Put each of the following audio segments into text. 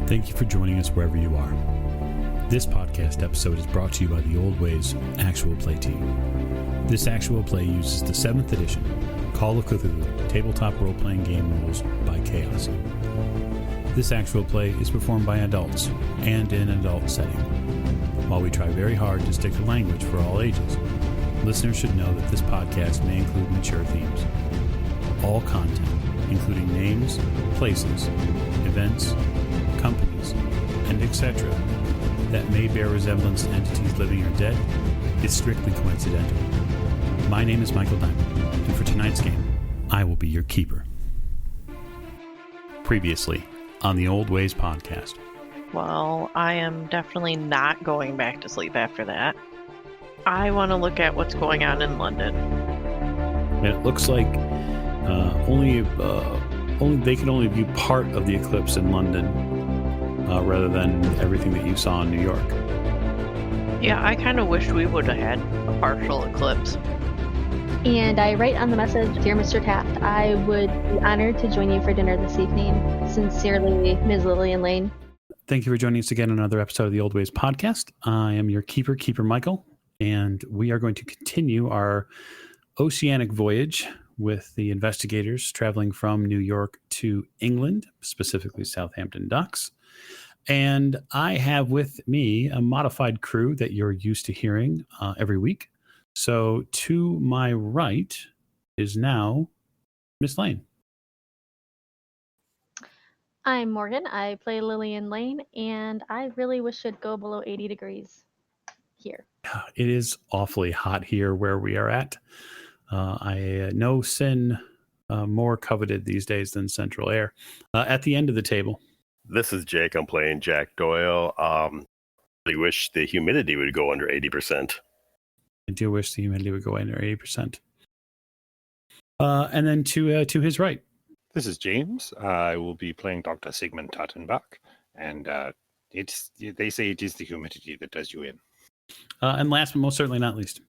Thank you for joining us wherever you are. This podcast episode is brought to you by the Old Ways actual play team. This actual play uses the 7th edition Call of Cthulhu tabletop role-playing game rules by Chaos. This actual play is performed by adults and in an adult setting. While we try very hard to stick to language for all ages, listeners should know that this podcast may include mature themes. All content, including names, places, events, companies, and etc., that may bear resemblance to entities living or dead, is strictly coincidental. My name is Michael Diamond, and for tonight's game, I will be your keeper. Previously on the Old Ways podcast. Well, I am definitely not going back to sleep after that. I want to look at what's going on in London. And it looks like only they can only view part of the eclipse in London, rather than everything that you saw in New York. Yeah, I kind of wish we would have had a partial eclipse. And I write on the message, "Dear Mr. Taft, I would be honored to join you for dinner this evening. Sincerely, Ms. Lillian Lane." Thank you for joining us again on another episode of the Old Ways podcast. I am your keeper, Keeper Michael, and we are going to continue our oceanic voyage with the investigators traveling from New York to England, specifically Southampton Docks. And I have with me a modified crew that you're used to hearing every week. So to my right is now Miss Lane. I'm Morgan. I play Lillian Lane, and I really wish it'd go below 80 degrees here. It is awfully hot here where we are at. No sin more coveted these days than central air. At the end of the table. This is Jake. I'm playing Jack Doyle. I wish the humidity would go under 80%. I do wish the humidity would go under 80%. And then to his right. This is James. I will be playing Dr. Sigmund Tattenbach, and they say it is the humidity that does you in. And last but most certainly not least.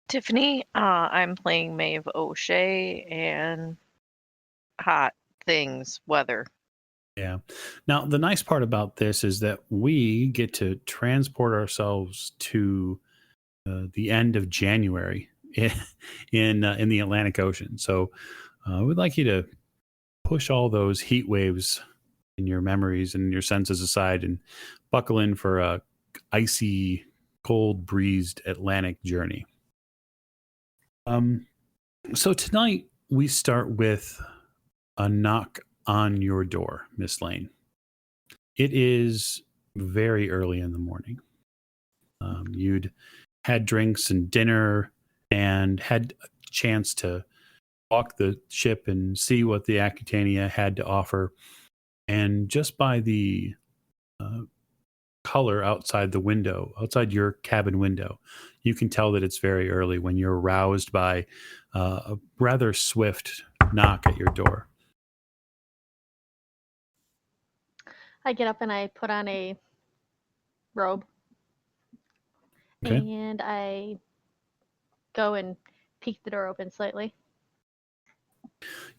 Tiffany, I'm playing Maeve O'Shea, and hot things, weather. Yeah. Now, the nice part about this is that we get to transport ourselves to the end of January in the Atlantic Ocean. So we'd like you to push all those heat waves in your memories and your senses aside and buckle in for a icy, cold breezed Atlantic journey. So tonight we start with a knock on your door, Miss Lane. It is very early in the morning. You'd had drinks and dinner and had a chance to walk the ship and see what the Aquitania had to offer. And just by the color outside the window, outside your cabin window, you can tell that it's very early when you're roused by a rather swift knock at your door. I get up and I put on a robe. Okay. And I go and peek the door open slightly.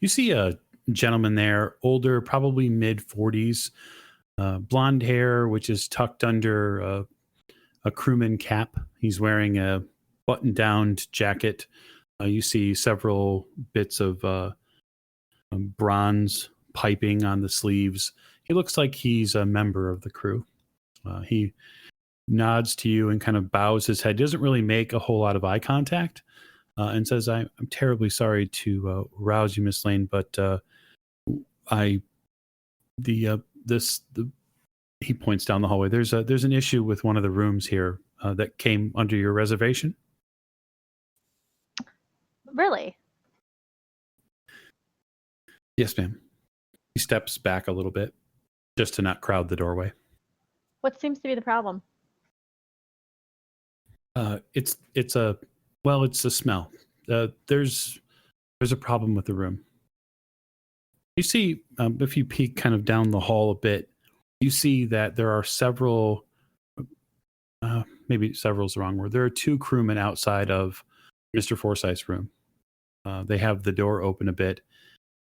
You see a gentleman there, older, probably mid-40s, blonde hair, which is tucked under a crewman cap. He's wearing a button-down jacket. You see several bits of bronze piping on the sleeves. He looks like he's a member of the crew. He nods to you and kind of bows his head. Doesn't really make a whole lot of eye contact, and says, "I'm terribly sorry to rouse you, Miss Lane, but he points down the hallway. There's an issue with one of the rooms here that came under your reservation." Really? Yes, ma'am. He steps back a little bit just to not crowd the doorway. What seems to be the problem? It's a smell. There's a problem with the room. You see, if you peek kind of down the hall a bit, you see that there are several, maybe several is the wrong word. There are two crewmen outside of Mr. Forsyth's room. They have the door open a bit,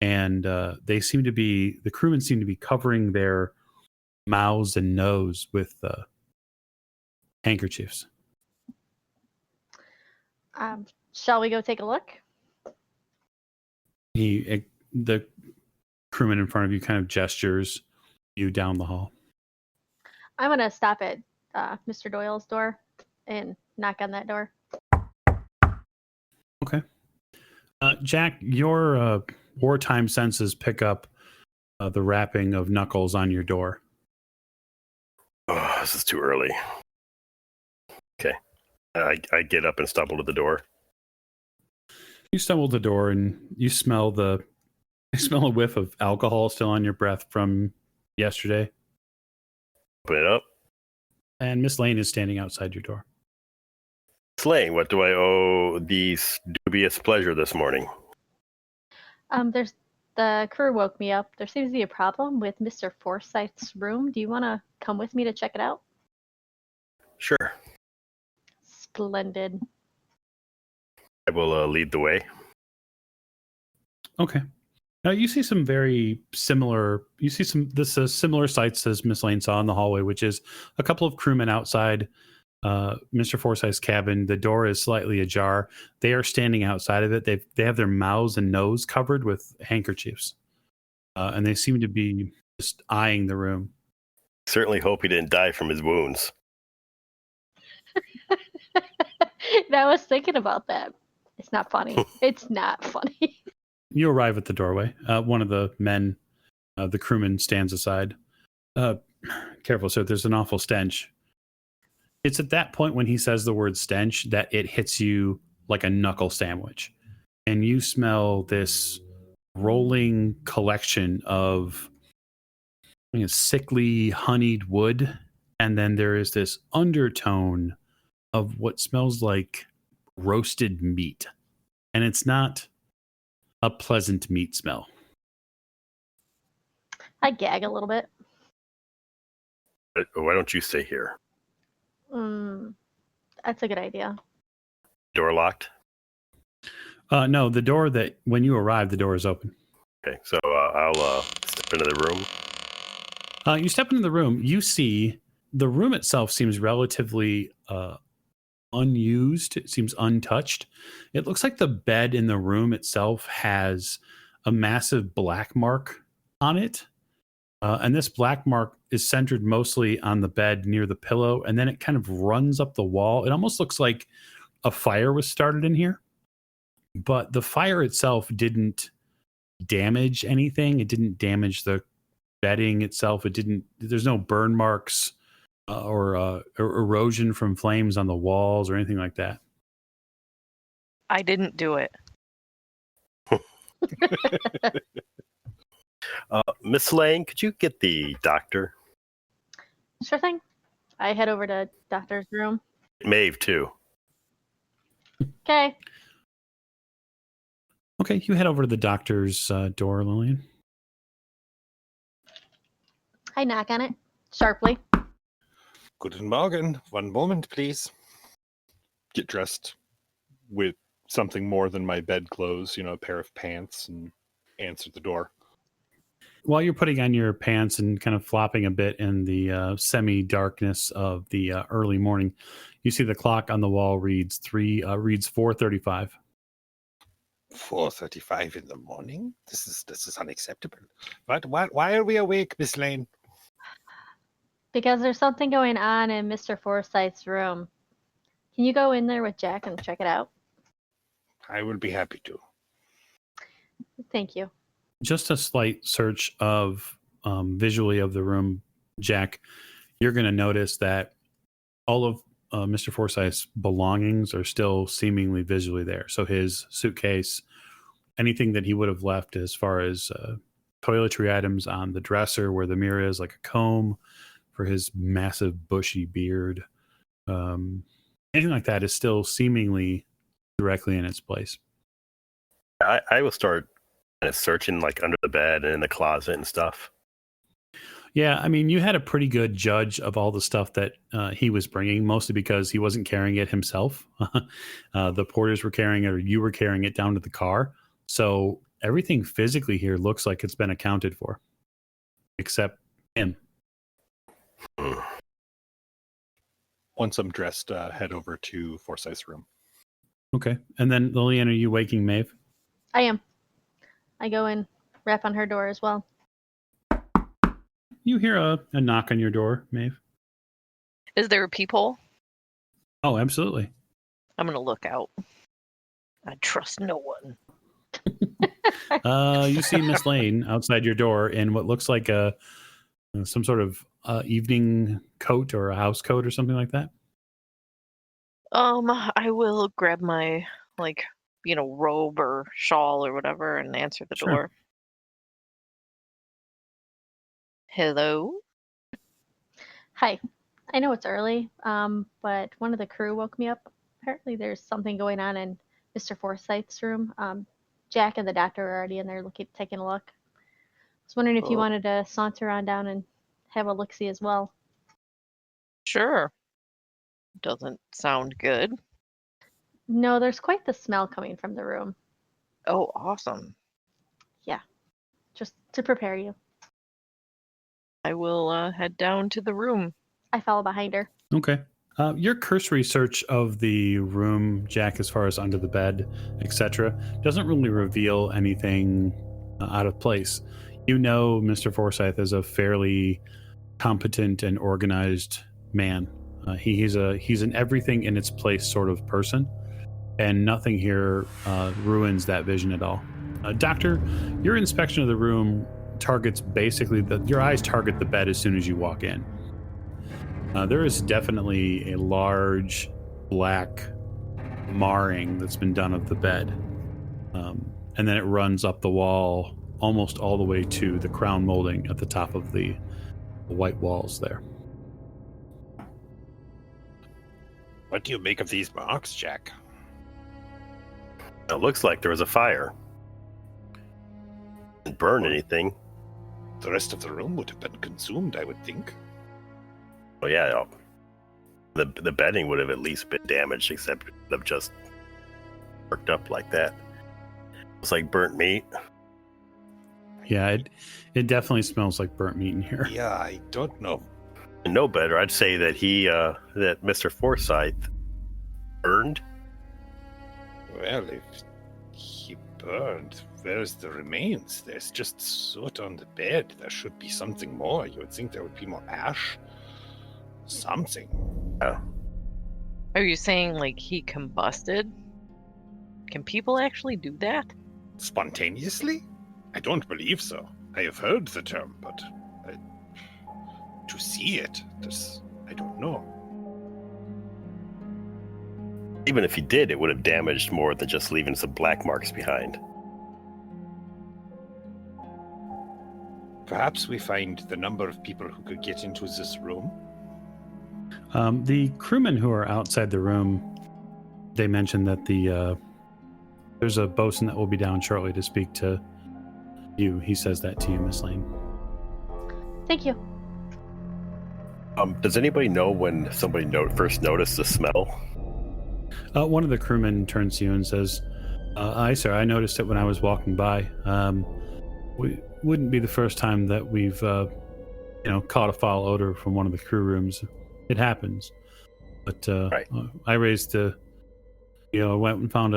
and the crewmen seem to be covering their mouths and nose with handkerchiefs. Shall we go take a look? The crewman in front of you kind of gestures you down the hall. I'm going to stop at Mr. Doyle's door and knock on that door. Okay. Jack, your wartime senses pick up the rapping of knuckles on your door. Oh, this is too early. Okay. I get up and stumble to the door. You stumble to the door and you smell a whiff of alcohol still on your breath from yesterday. Open it up. And Miss Lane is standing outside your door. Lane, what do I owe these dubious pleasure this morning? There's the crew woke me up. There seems to be a problem with Mr. Forsyth's room. Do you want to come with me to check it out? Sure. Splendid. I will lead the way. Okay. Now you see some very similar. You see similar sights as Miss Lane saw in the hallway, which is a couple of crewmen outside Mr. Forsyth's cabin. The door is slightly ajar. They are standing outside of it. They have their mouths and nose covered with handkerchiefs, and they seem to be just eyeing the room. Certainly hope he didn't die from his wounds. I was thinking about that. It's not funny. It's not funny. You arrive at the doorway. One of the men, the crewman, stands aside. Careful, sir. There's an awful stench. It's at that point when he says the word stench that it hits you like a knuckle sandwich. And you smell this rolling collection of sickly, honeyed wood. And then there is this undertone of what smells like roasted meat. And it's not a pleasant meat smell. I gag a little bit. Why don't you stay here? That's a good idea. Door locked? No, the door that when you arrive, the door is open. Okay, so I'll step into the room. You step into the room. You see the room itself seems relatively unused. It seems untouched. It looks like the bed in the room itself has a massive black mark on it. And this black mark is centered mostly on the bed near the pillow. And then it kind of runs up the wall. It almost looks like a fire was started in here. But the fire itself didn't damage anything. It didn't damage the bedding itself. There's no burn marks or erosion from flames on the walls or anything like that. I didn't do it. Miss Lane, could you get the doctor? Sure thing. I head over to doctor's room. Maeve, too. Okay. Okay, you head over to the doctor's door, Lillian. I knock on it sharply. Guten Morgen. One moment, please. Get dressed with something more than my bedclothes, a pair of pants, and answer the door. While you're putting on your pants and kind of flopping a bit in the semi-darkness of the early morning, you see the clock on the wall reads 4:35. 4:35 in the morning? This is unacceptable. Why are we awake, Miss Lane? Because there's something going on in Mr. Forsyth's room. Can you go in there with Jack and check it out? I will be happy to. Thank you. Just a slight search of visually of the room, Jack, you're going to notice that all of Mr. Forsyth's belongings are still seemingly visually there. So his suitcase, anything that he would have left as far as toiletry items on the dresser where the mirror is, like a comb for his massive bushy beard, anything like that is still seemingly directly in its place. I will start searching like under the bed and in the closet and stuff. Yeah, I mean, you had a pretty good judge of all the stuff that he was bringing, mostly because he wasn't carrying it himself. The porters were carrying it, or you were carrying it down to the car. So everything physically here looks like it's been accounted for, except him. Once I'm dressed, head over to Forsyth's room. Okay. And then, Lillian, are you waking Maeve? I am. I go and rap on her door as well. You hear a knock on your door, Maeve. Is there a peephole? Oh, absolutely. I'm going to look out. I trust no one. You see Miss Lane outside your door in what looks like some sort of evening coat or a house coat or something like that. I will grab my, robe or shawl or whatever and answer the Sure. door. Hello? Hi. I know it's early, but one of the crew woke me up. Apparently there's something going on in Mr. Forsyth's room. Jack and the doctor are already in there taking a look. I was wondering if you wanted to saunter on down and have a look-see as well. Sure. Doesn't sound good. No, there's quite the smell coming from the room. Oh, awesome. Yeah, just to prepare you. I will head down to the room. I follow behind her. Okay. Your cursory search of the room, Jack, as far as under the bed, etc., doesn't really reveal anything out of place. You know Mr. Forsyth is a fairly competent and organized man. He's an everything in its place sort of person, and nothing here ruins that vision at all. Doctor, your inspection of the room targets basically your eyes target the bed as soon as you walk in. There is definitely a large black marring that's been done of the bed. And then it runs up the wall almost all the way to the crown molding at the top of the white walls there. What do you make of these marks, Jack? It looks like there was a fire. Didn't burn anything. The rest of the room would have been consumed, I would think. Oh yeah, the bedding would have at least been damaged, except it would have just worked up like that. It's like burnt meat. Yeah, it definitely smells like burnt meat in here. Yeah, I don't know. And no better, I'd say that that Mr. Forsyth burned. Well, if he burned, where's the remains? There's just soot on the bed. There should be something more. You would think there would be more ash. Something. Are you saying like he combusted? Can people actually do that? Spontaneously? I don't believe so. I have heard the term, but to see it, I don't know. Even if he did, it would have damaged more than just leaving some black marks behind. Perhaps we find the number of people who could get into this room. The crewmen who are outside the room, they mentioned that there's a bosun that will be down shortly to speak to you. He says that to you, Miss Lane. Thank you. Does anybody know when somebody first noticed the smell? One of the crewmen turns to you and says, "Aye, sir. I noticed it when I was walking by. We wouldn't be the first time that we've, caught a foul odor from one of the crew rooms. It happens. But Right. I raised went and found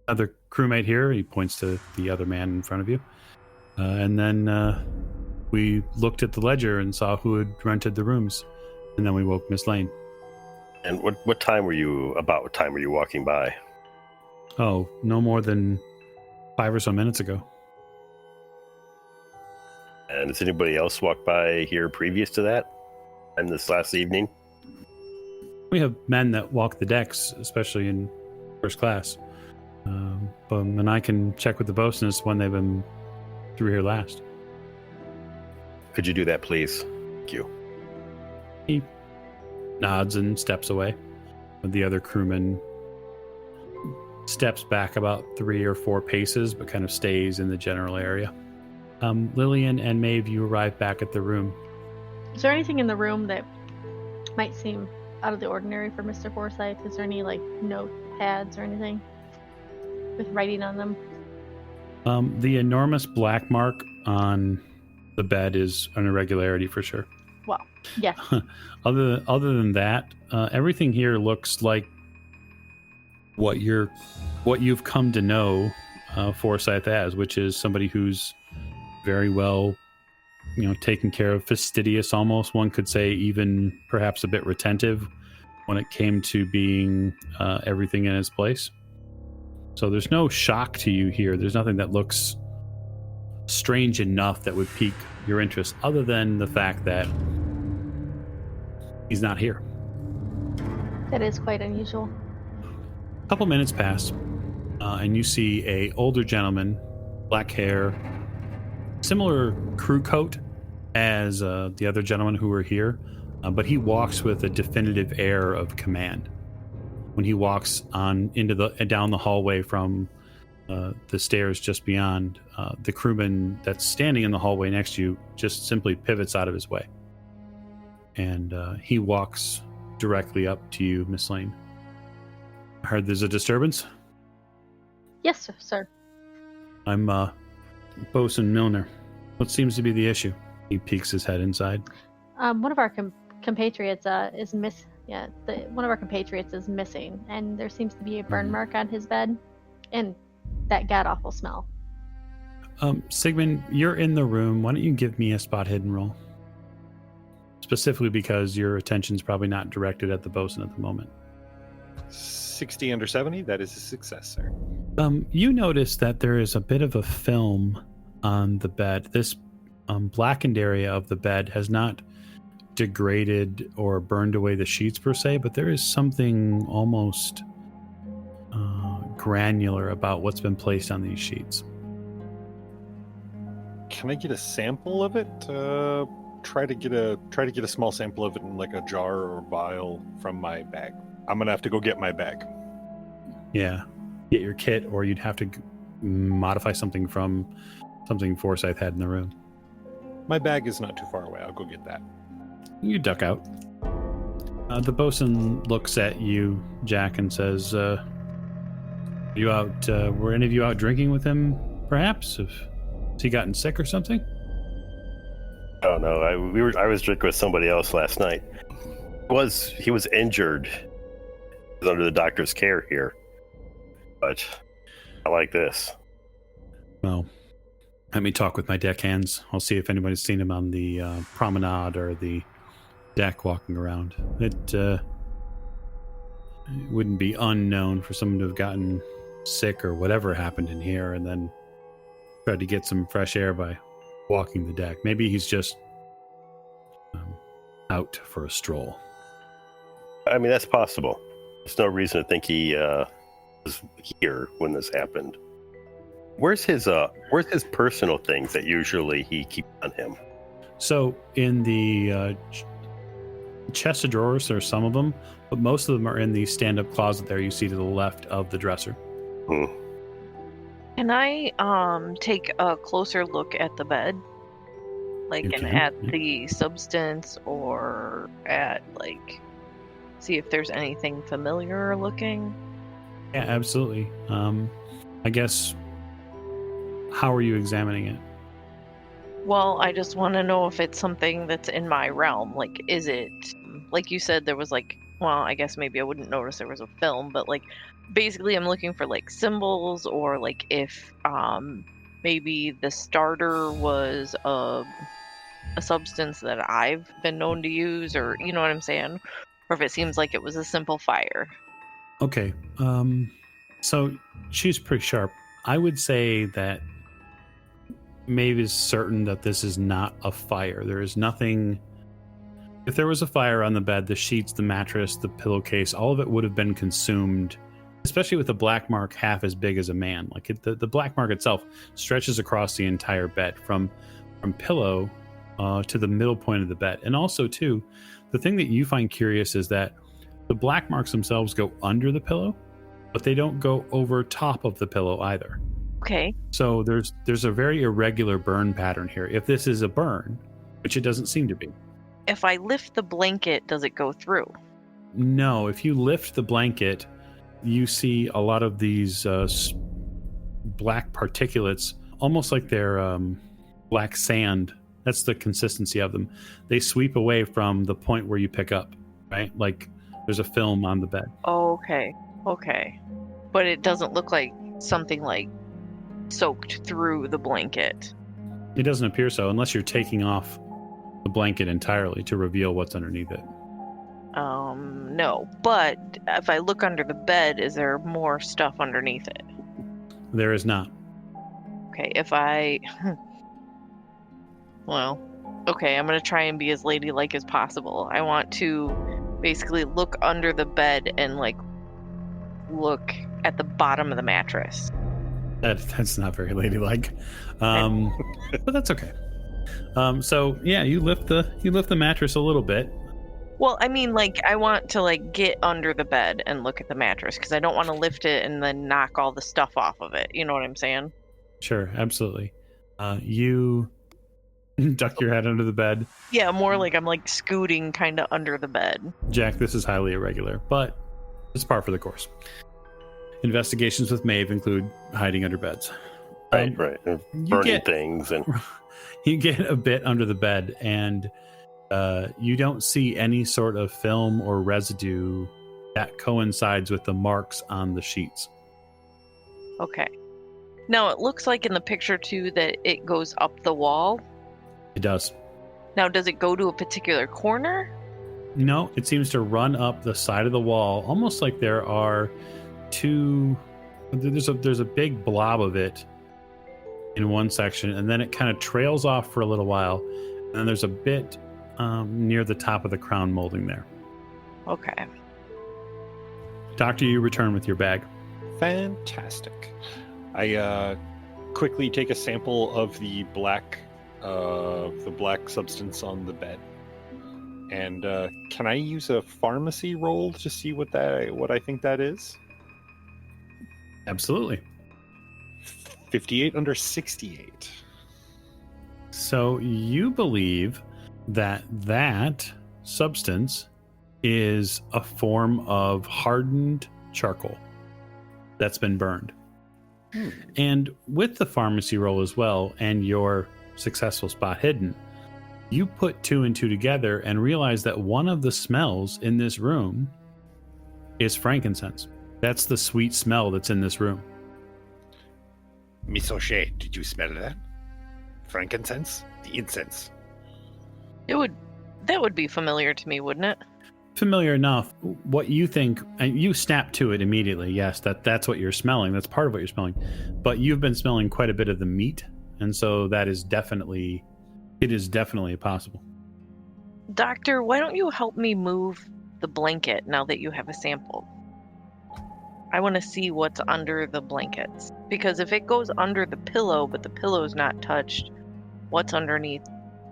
another crewmate here." He points to the other man in front of you, and then we looked at the ledger and saw who had rented the rooms, and then we woke Miss Lane. And what time were you walking by? Oh, no more than 5 or so minutes ago. And has anybody else walked by here previous to that? And this last evening? We have men that walk the decks, especially in first class. And I can check with the bosun as to when they've been through here last. Could you do that, please? Thank you. He nods and steps away. The other crewman steps back about 3 or 4 paces, but kind of stays in the general area. Lillian and Maeve, you arrive back at the room. Is there anything in the room that might seem out of the ordinary for Mr. Forsyth? Is there any, notepads or anything with writing on them? The enormous black mark on the bed is an irregularity for sure. Well, yes. Other than that, everything here looks like what you've come to know Forsyth as, which is somebody who's very well, taken care of, fastidious almost, one could say, even perhaps a bit retentive when it came to being everything in its place. So there's no shock to you here. There's nothing that looks strange enough that would pique your interest, other than the fact that he's not here. That is quite unusual. A couple minutes pass, and you see a older gentleman, black hair, similar crew coat as the other gentlemen who were here, but he walks with a definitive air of command. When he walks on down the hallway from the stairs just beyond, the crewman that's standing in the hallway next to you just simply pivots out of his way, and he walks directly up to you, Miss Lane. I heard there's a disturbance. Yes, sir. I'm Bosun Milner. What seems to be the issue? He peeks his head inside. One of our compatriots one of our compatriots is missing, and there seems to be a burn mark on his bed, and that god-awful smell. Sigmund, you're in the room. Why don't you give me a spot hidden roll? Specifically because your attention's probably not directed at the bosun at the moment. 60 under 70, that is a success, sir. You notice that there is a bit of a film on the bed. This blackened area of the bed has not degraded or burned away the sheets per se, but there is something almost granular about what's been placed on these sheets. Can I get a sample of it? Try to get a small sample of it in like a jar or vial from my bag. I'm gonna have to go get my bag. Yeah, get your kit, or you'd have to modify something from something Forsyth had in the room. My bag is not too far away. I'll go get that. You duck out. The bosun looks at you, Jack, and says, "You out? Were any of you out drinking with him? Perhaps? Has he gotten sick or something?" Oh no, I was drinking with somebody else last night. He was injured. He was under the doctor's care here, but I like this. Well, let me talk with my deckhands. I'll see if anybody's seen him on the promenade or the deck walking around. It wouldn't be unknown for someone to have gotten sick or whatever happened in here and then tried to get some fresh air by walking the deck. Maybe he's just out for a stroll. I mean, that's possible. There's no reason to think he was here when this happened. Where's his personal things that usually he keeps on him? So in the chest of drawers, there are some of them, but most of them are in the stand-up closet there you see to the left of the dresser. Can I take a closer look at the bed? At the substance, or at see if there's anything familiar looking? Yeah, absolutely. I guess, how are you examining it? Well, I just want to know if it's something that's in my realm. Is it, like you said, there was I guess maybe I wouldn't notice there was a film, but basically I'm looking for symbols, or if maybe the starter was a substance that I've been known to use, or you know what I'm saying? Or if it seems like it was a simple fire. Okay. So she's pretty sharp. I would say that Maeve is certain that this is not a fire. There is nothing. If there was a fire on the bed, the sheets, the mattress, the pillowcase, all of it would have been consumed, especially with a black mark half as big as a man. The black mark itself stretches across the entire bed from pillow to the middle point of the bed. And also, too, the thing that you find curious is that the black marks themselves go under the pillow, but they don't go over top of the pillow either. Okay. So there's a very irregular burn pattern here. If this is a burn, which it doesn't seem to be. If I lift the blanket, does it go through? No, if you lift the blanket, you see a lot of these black particulates, almost like they're black sand That's the consistency of them. They sweep away from the point where you pick up, right? Like there's a film on the bed. Okay. But it doesn't look like something like soaked through the blanket. It doesn't appear so unless you're taking off the blanket entirely to reveal what's underneath it. No. But if I look under the bed, is there more stuff underneath it? There is not. Okay, if I... Well, okay, I'm going to try and be as ladylike as possible. I want to basically look under the bed and, like, look at the bottom of the mattress. That's not very ladylike. But that's okay. So, yeah, you lift the mattress a little bit. Well, I mean, like, I want to, like, get under the bed and look at the mattress because I don't want to lift it and then knock all the stuff off of it. You know what I'm saying? Sure, absolutely. You duck your head under the bed. Yeah, more like I'm, like, scooting kind of under the bed. Jack, this is highly irregular, but it's par for the course. Investigations with Maeve include hiding under beds. Right. And burning things. And you get a bit under the bed, and you don't see any sort of film or residue that coincides with the marks on the sheets. Okay. Now, it looks like in the picture, too, that it goes up the wall. It does. Now, does it go to a particular corner? No, it seems to run up the side of the wall, almost like there are two... There's a big blob of it in one section, and then it kind of trails off for a little while, and then there's a bit near the top of the crown molding there. Okay. Doctor, you return with your bag. Fantastic. I quickly take a sample of the black substance on the bed. And can I use a pharmacy roll to see what I think that is? Absolutely. 58 under 68. So you believe that substance is a form of hardened charcoal that's been burned. And with the pharmacy roll as well, and your successful spot hidden, you put two and two together and realize that one of the smells in this room is frankincense. That's the sweet smell that's in this room. Miss O'Shea, did you smell that? Frankincense? The incense. That would be familiar to me, wouldn't it? Familiar enough. What you think, and you snap to it immediately. Yes, that's what you're smelling. That's part of what you're smelling. But you've been smelling quite a bit of the meat, and so it is definitely possible. Doctor, why don't you help me move the blanket now that you have a sample? I want to see what's under the blankets. Because if it goes under the pillow, but the pillow's not touched, what's underneath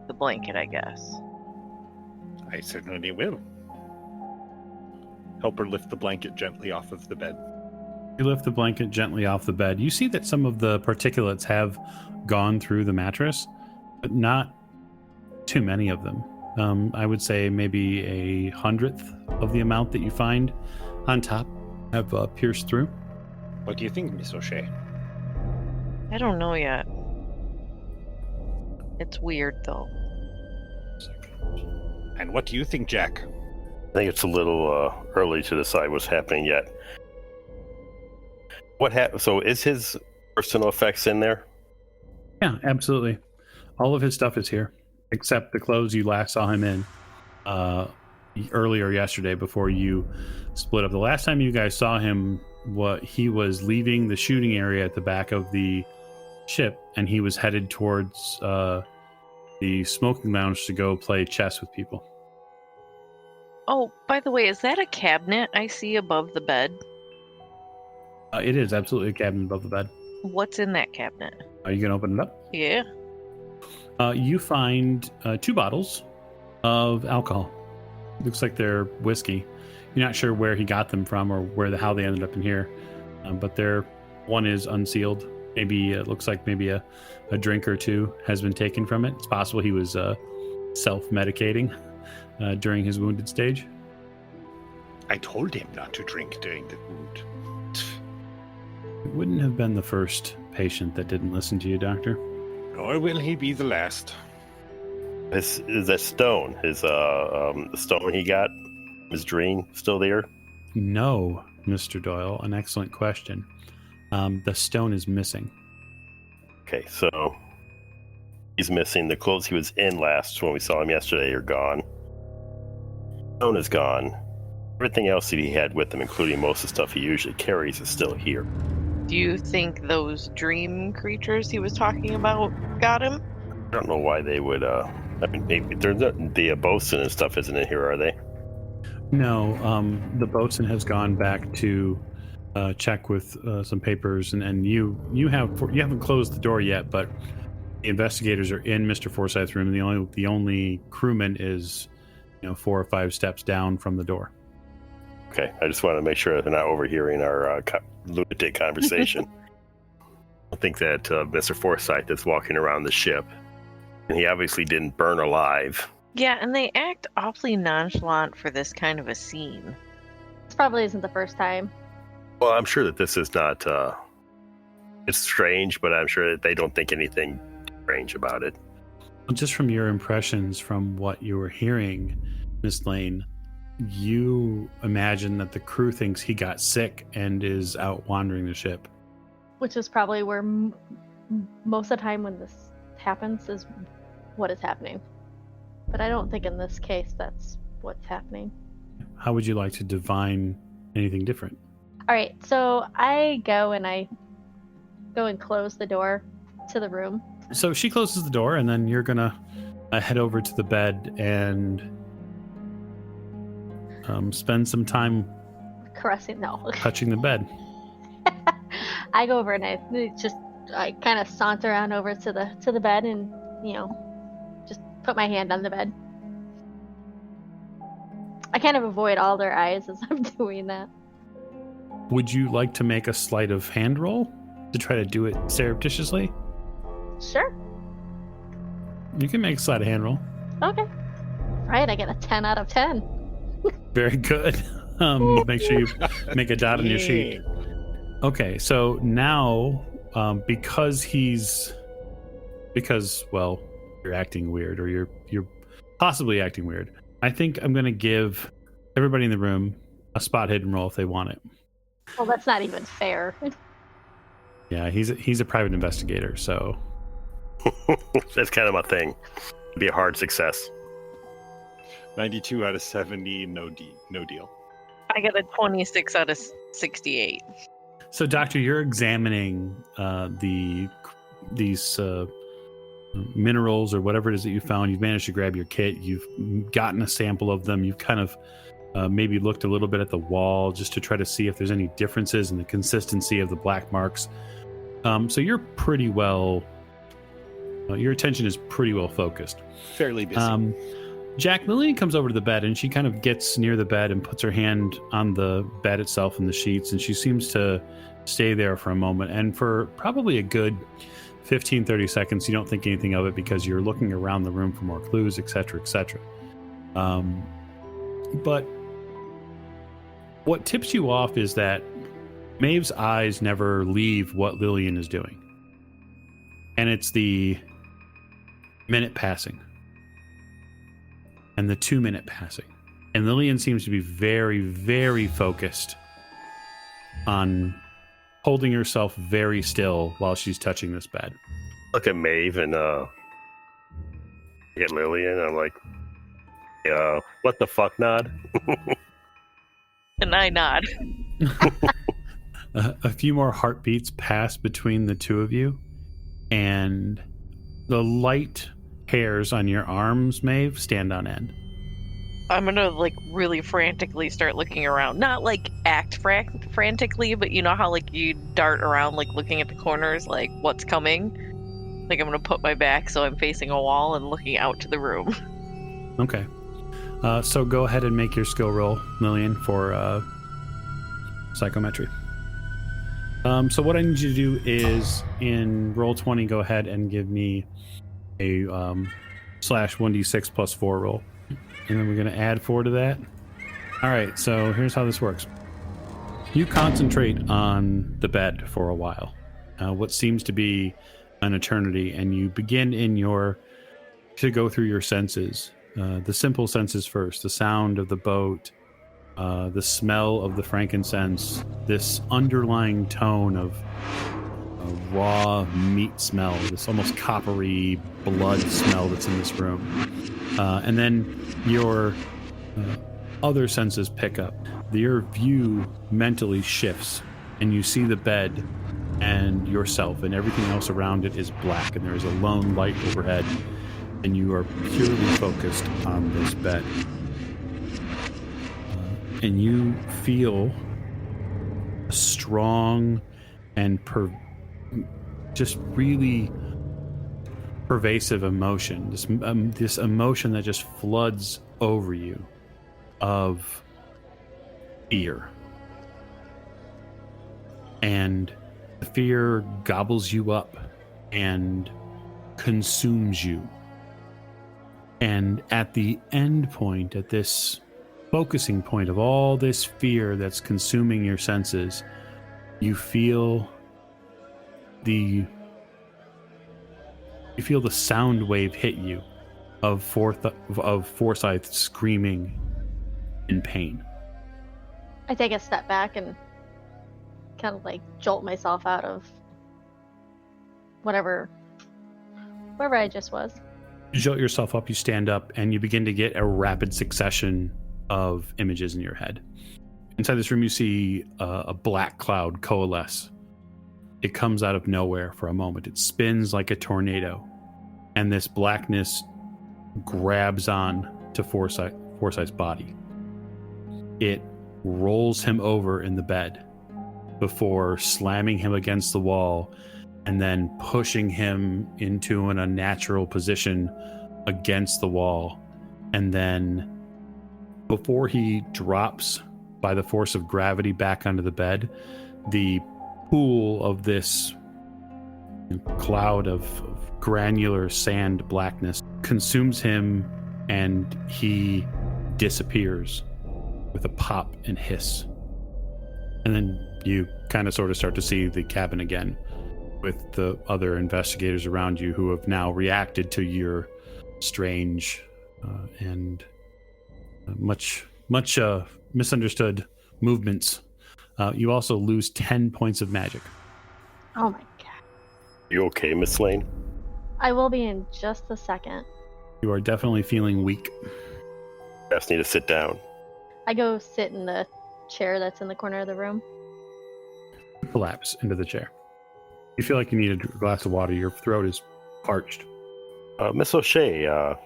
the blanket, I guess? I certainly will. Help her lift the blanket gently off of the bed. You lift the blanket gently off the bed. You see that some of the particulates have gone through the mattress, but not too many of them. I would say maybe 1/100th of the amount that you find on top have pierced through. What do you think, Miss O'Shea? I don't know yet. It's weird, though. And what do you think, Jack? I think it's a little early to decide what's happening yet. So is his personal effects in there? Yeah, absolutely. All of his stuff is here, except the clothes you last saw him in earlier yesterday before you split up. The last time you guys saw him, he was leaving the shooting area at the back of the ship, and he was headed towards the smoking lounge to go play chess with people. Oh, by the way, is that a cabinet I see above the bed? It is absolutely a cabinet above the bed. What's in that cabinet? Are you going to open it up? Yeah. You find 2 bottles of alcohol. Looks like they're whiskey. You're not sure where he got them from or how they ended up in here, but one is unsealed. Maybe it looks like maybe a drink or two has been taken from it. It's possible he was self-medicating during his wounded stage. I told him not to drink during the wound. It wouldn't have been the first patient that didn't listen to you, Doctor. Nor will he be the last. Is that stone? The stone he got, his dream, still there? No, Mr. Doyle, an excellent question. The stone is missing. Okay, so he's missing. The clothes he was in last when we saw him yesterday are gone. Stone is gone. Everything else that he had with him, including most of the stuff he usually carries, is still here. Do you think those dream creatures he was talking about got him? I don't know why they would. I mean, maybe the bosun and stuff isn't in here, are they? No, the boatswain has gone back to check with some papers, and you haven't closed the door yet, but the investigators are in Mr. Forsyth's room, and the only crewman is 4 or 5 steps down from the door. Okay, I just want to make sure they're not overhearing our lunatic conversation. I think that Mr. Forsyth is walking around the ship, and he obviously didn't burn alive. Yeah, and they act awfully nonchalant for this kind of a scene. This probably isn't the first time. Well, I'm sure that this is not. It's strange, but I'm sure that they don't think anything strange about it. Just from your impressions from what you were hearing, Miss Lane, you imagine that the crew thinks he got sick and is out wandering the ship. Which is probably where most of the time when this happens is what is happening. But I don't think in this case that's what's happening. How would you like to divine anything different? All right, so I go and close the door to the room. So she closes the door, and then you're gonna head over to the bed and spend some time touching the bed. I go over and I kind of saunter on over to the bed and just put my hand on the bed. I kind of avoid all their eyes as I'm doing that. Would you like to make a sleight of hand roll to try to do it surreptitiously? Sure. You can make a sleight of hand roll. Okay. Right, I get a 10 out of 10. Very good. Make sure you make a dot on your sheet. Okay, so now because you're acting weird, or you're possibly acting weird, I think I'm going to give everybody in the room a spot hidden roll if they want it. Well, that's not even fair. Yeah, he's a private investigator, so that's kind of my thing. It'd be a hard success. 92 out of 70, no deal. I got a 26 out of 68. So, Doctor, you're examining these minerals or whatever it is that you found. You've managed to grab your kit. You've gotten a sample of them. You've kind of maybe looked a little bit at the wall just to try to see if there's any differences in the consistency of the black marks. So you're pretty well... your attention is pretty well focused. Fairly busy. Jack, Lillian comes over to the bed, and she kind of gets near the bed and puts her hand on the bed itself and the sheets, and she seems to stay there for a moment. And for probably a good 15-30 seconds, you don't think anything of it because you're looking around the room for more clues, etc., etc. But what tips you off is that Maeve's eyes never leave what Lillian is doing. And it's the minute passing. And the 2-minute passing. And Lillian seems to be very, very focused on holding herself very still while she's touching this bed. Look at Maeve and get Lillian. I'm like, what the fuck, nod? And I nod. A few more heartbeats pass between the two of you, and the light hairs on your arms, Maeve, stand on end. I'm gonna really frantically start looking around. Not act frantically, but you know how you dart around looking at the corners, what's coming. I'm gonna put my back so I'm facing a wall and looking out to the room. Okay. So go ahead and make your skill roll, Lillian, for psychometry. So what I need you to do is in roll 20, go ahead and give me a /1d6 plus 4 roll. And then we're going to add 4 to that. All right, so here's how this works. You concentrate on the bed for a while, what seems to be an eternity, and you begin in your to go through your senses. The simple senses first: the sound of the boat, the smell of the frankincense, this underlying tone of raw meat smell, this almost coppery blood smell that's in this room. And then your other senses pick up. Your view mentally shifts, and you see the bed and yourself, and everything else around it is black, and there is a lone light overhead, and you are purely focused on this bed. And you feel a strong and just really pervasive emotion, this emotion that just floods over you of fear. And the fear gobbles you up and consumes you. And at the end point, at this focusing point of all this fear that's consuming your senses, you feel the sound wave hit you of Forsyth screaming in pain. I take a step back and kind of like jolt myself out of wherever I just was. You jolt yourself up, you stand up, and you begin to get a rapid succession of images in your head. Inside this room, you see a black cloud coalesce. It comes out of nowhere for a moment. It spins like a tornado, and this blackness grabs on to Forsyth's body. It rolls him over in the bed before slamming him against the wall and then pushing him into an unnatural position against the wall. And then before he drops by the force of gravity back onto the bed, the pool of this cloud of granular sand blackness consumes him, and he disappears with a pop and hiss. And then you kind of sort of start to see the cabin again with the other investigators around you who have now reacted to your strange and much misunderstood movements. You also lose 10 points of magic. Oh my god. You okay, Miss Lane? I will be in just a second. You are definitely feeling weak. Just need to sit down. I go sit in the chair that's in the corner of the room. Collapse into the chair. You feel like you need a glass of water. Your throat is parched. Miss O'Shea, out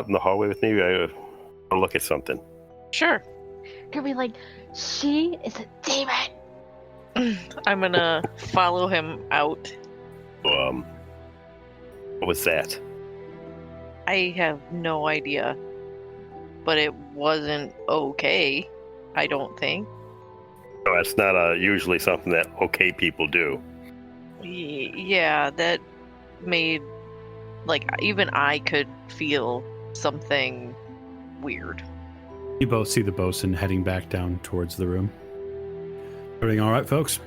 in the hallway with me. I want to look at something. Sure. Could be like, she is a demon. I'm gonna follow him out. What was that? I have no idea. But it wasn't okay, I don't think. No, that's not usually something that okay people do. Yeah, that made, like, even I could feel something weird. You both see the bosun heading back down towards the room. Everything all right, folks?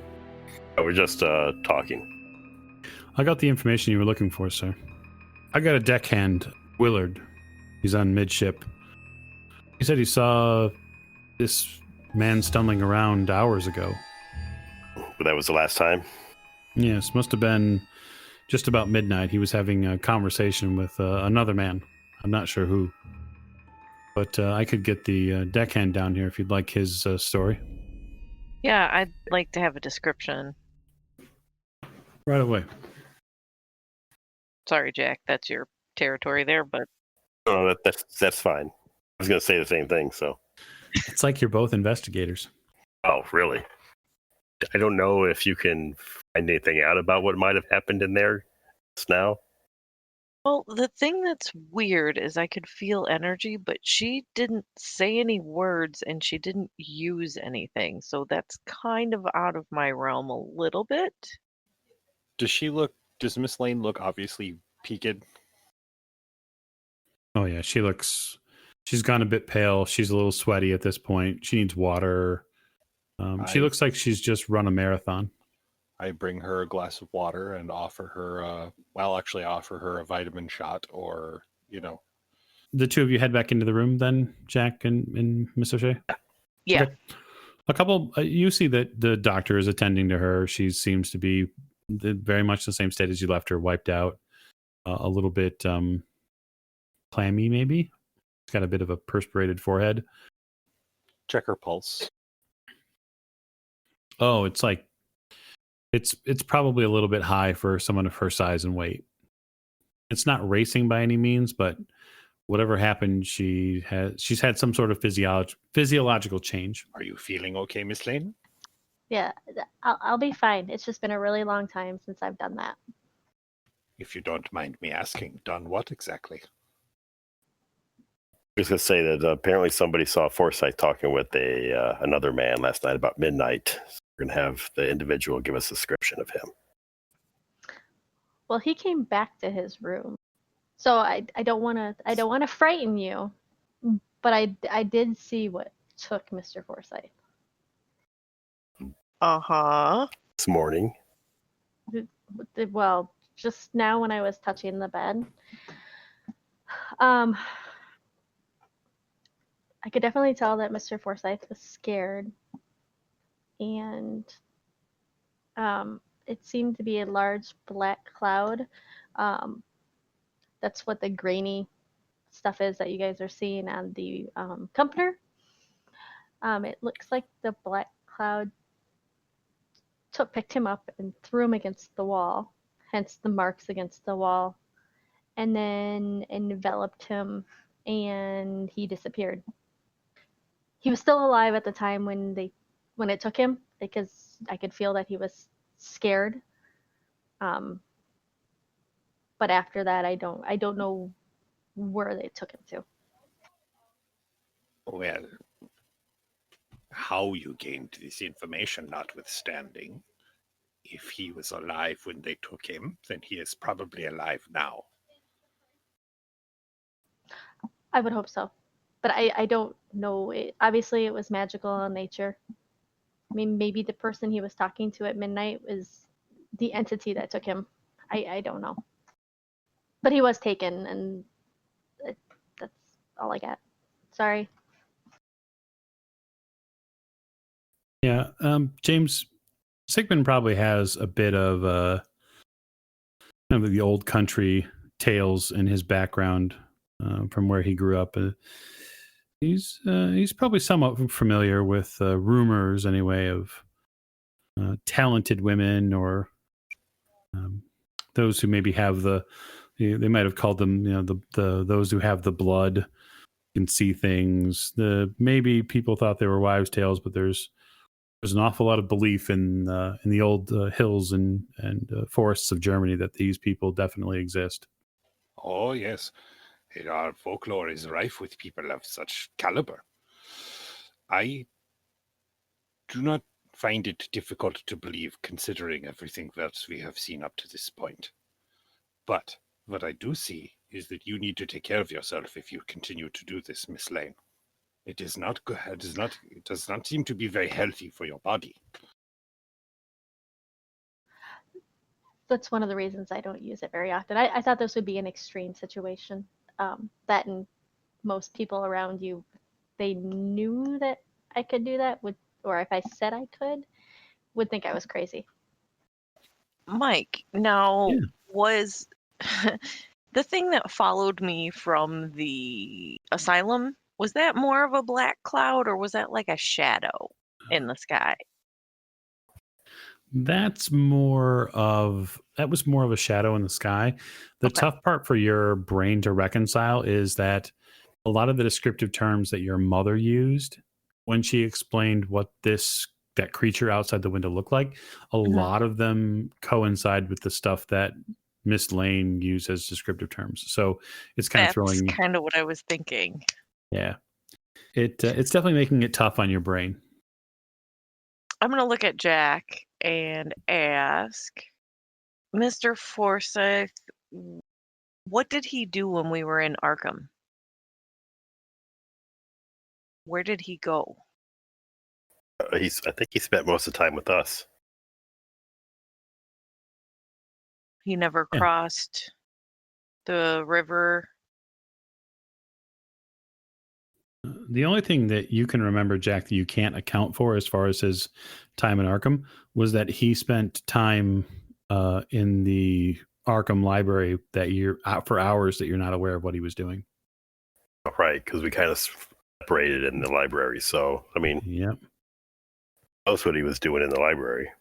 We're just talking. I got the information you were looking for, sir. I got a deckhand, Willard. He's on midship. He said he saw this man stumbling around hours ago. But that was the last time? Yes, must have been just about midnight. He was having a conversation with another man. I'm not sure who. But I could get the deckhand down here if you'd like his story. Yeah, I'd like to have a description. Right away. Sorry, Jack, that's your territory there, but... No, that's fine. I was going to say the same thing, so... It's like you're both investigators. Oh, really? I don't know if you can find anything out about what might have happened in there just now. Well, the thing that's weird is I could feel energy, but she didn't say any words and she didn't use anything. So that's kind of out of my realm a little bit. Does Miss Lane look obviously peaked? Oh, yeah, she's gone a bit pale. She's a little sweaty at this point. She needs water. She looks like she's just run a marathon. I bring her a glass of water and offer her, offer her a vitamin shot, or, The two of you head back into the room then, Jack and Miss O'Shea? Yeah. Okay. A couple, you see that the doctor is attending to her. She seems to be very much the same state as you left her, wiped out, a little bit clammy maybe. She's got a bit of a perspirated forehead. check her pulse. Oh, it's like, it's probably a little bit high for someone of her size and weight. It's not racing by any means, but whatever happened, she's had some sort of physiological change. Are you feeling okay, Miss Lane? Yeah, I'll be fine. It's just been a really long time since I've done that. If you don't mind me asking, done what exactly? I was going to say that apparently somebody saw Forsyth talking with another man last night about midnight. So we're going to have the individual give us a description of him. Well, he came back to his room, so I don't want to frighten you, but I did see what took Mr. Forsyth. Uh-huh. This morning. Well, just now when I was touching the bed. I could definitely tell that Mr. Forsyth was scared, and it seemed to be a large black cloud. That's what the grainy stuff is that you guys are seeing on the comforter. It looks like the black cloud picked him up and threw him against the wall, hence the marks against the wall, and then enveloped him, and he disappeared. He was still alive at the time when it took him, because I could feel that he was scared. But after that, I don't know where they took him to. Well, how you gained this information notwithstanding, if he was alive when they took him, then he is probably alive now. I would hope so. But I don't know. Obviously, it was magical in nature. I mean, maybe the person he was talking to at midnight was the entity that took him. I don't know. But he was taken, and that's all I got. Sorry. Yeah, James Sigmund probably has a bit of kind of the old country tales in his background from where he grew up. He's probably somewhat familiar with rumors, anyway, of talented women, or those who maybe have they might have called them, those who have the blood, can see things. Maybe people thought they were wives' tales, but there's an awful lot of belief in the old hills and forests of Germany that these people definitely exist. Oh, yes. Our folklore is rife with people of such caliber. I do not find it difficult to believe, considering everything that we have seen up to this point. But what I do see is that you need to take care of yourself if you continue to do this, Miss Lane. It is not good. It does not seem to be very healthy for your body. That's one of the reasons I don't use it very often. I thought this would be an extreme situation. That and most people around you, they knew that I could do that, or if I said I could, would think I was crazy. Mike, now, Yeah. was the thing that followed me from the asylum, was that more of a black cloud, or was that like a shadow in the sky? That was more of a shadow in the sky. The Okay. tough part for your brain to reconcile is that a lot of the descriptive terms that your mother used when she explained what that creature outside the window looked like, a lot of them coincide with the stuff that Miss Lane used as descriptive terms. So it's kind of throwing. That's kind of what I was thinking. Yeah, it's definitely making it tough on your brain. I'm going to look at Jack and ask, Mr. Forsyth, what did he do when we were in Arkham? Where did he go? I think he spent most of the time with us. He never Yeah. crossed the river. The only thing that you can remember, Jack, that you can't account for as far as his time in Arkham was that he spent time in the Arkham library that year for hours that you're not aware of what he was doing. Right, because we kind of separated in the library. So, I mean, Yep. that's what he was doing in the library.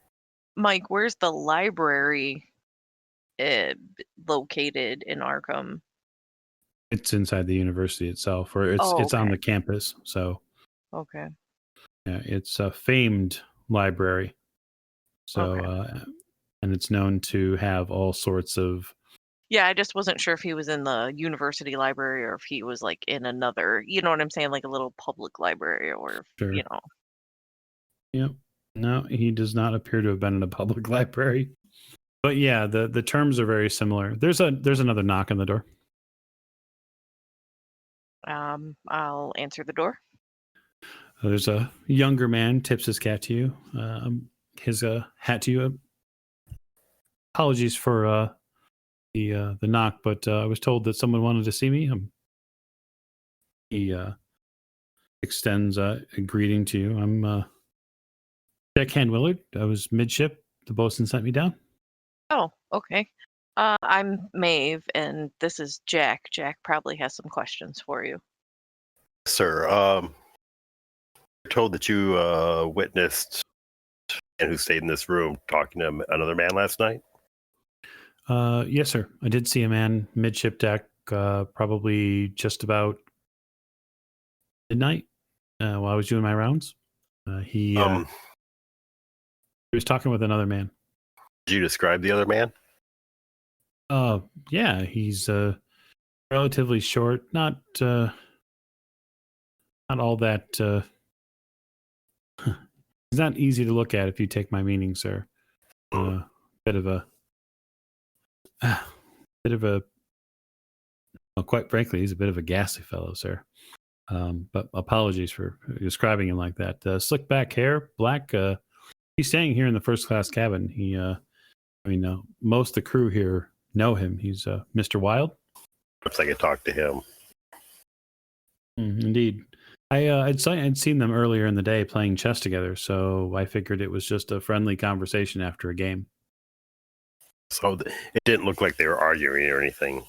Mike, where's the library located in Arkham? It's inside the university itself, or it's Oh, it's on okay. the campus. So Okay. yeah, it's a famed library. So Okay. and it's known to have all sorts of. Yeah, I just wasn't sure if he was in the university library or if he was like in another, you know what I'm saying, like a little public library or, Sure. you know. Yep. No, he does not appear to have been in a public library. But yeah, the terms are very similar. There's another knock on the door. I'll answer the door. There's a younger man tips his hat to you. His hat to you. Apologies for the knock, but I was told that someone wanted to see me. He extends a greeting to you. I'm Deckhand Willard. I was midship. The bosun sent me down. Oh, okay. I'm Maeve, and this is Jack. Jack probably has some questions for you. Sir, we're told that you witnessed and who stayed in this room talking to another man last night. Yes, sir. I did see a man midship deck, probably just about midnight, while I was doing my rounds. He was talking with another man. Did you describe the other man? Yeah, he's relatively short, not all that. He's not easy to look at if you take my meaning, sir. Bit of a, well, quite frankly, he's a bit of a ghastly fellow, sir. But apologies for describing him like that. Slick back hair, black. He's staying here in the first class cabin. He, most of the crew here know him. He's Mr. Wild. Perhaps I could talk to him. Indeed. I'd seen them earlier in the day playing chess together, so I figured it was just a friendly conversation after a game. So it didn't look like they were arguing or anything.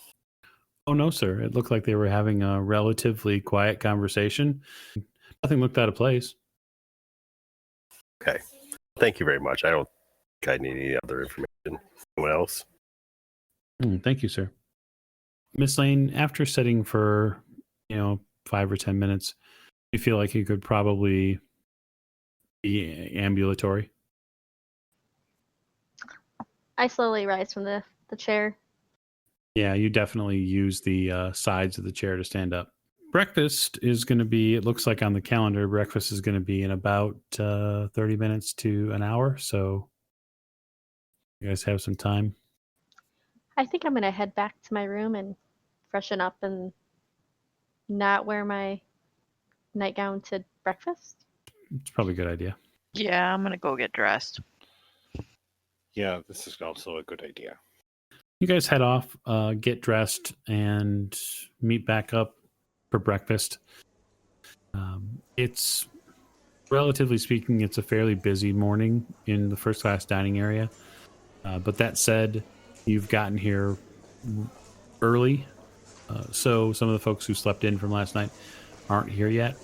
Oh, no, sir. It looked like they were having a relatively quiet conversation. Nothing looked out of place. Okay. Thank you very much. I don't think I need any other information. Anyone else? Thank you, sir. Miss Lane, after sitting for, 5 or 10 minutes, you feel like you could probably be ambulatory? I slowly rise from the chair. Yeah, you definitely use the sides of the chair to stand up. Breakfast is going to be, it looks like on the calendar, breakfast is going to be in about 30 minutes to an hour. So you guys have some time. I think I'm going to head back to my room and freshen up and not wear my nightgown to breakfast. It's probably a good idea. Yeah, I'm gonna go get dressed. Yeah, this is also a good idea. You guys head off, get dressed, and meet back up for breakfast. It's, relatively speaking, it's a fairly busy morning in the first class dining area. But that said, you've gotten here early. So some of the folks who slept in from last night aren't here yet.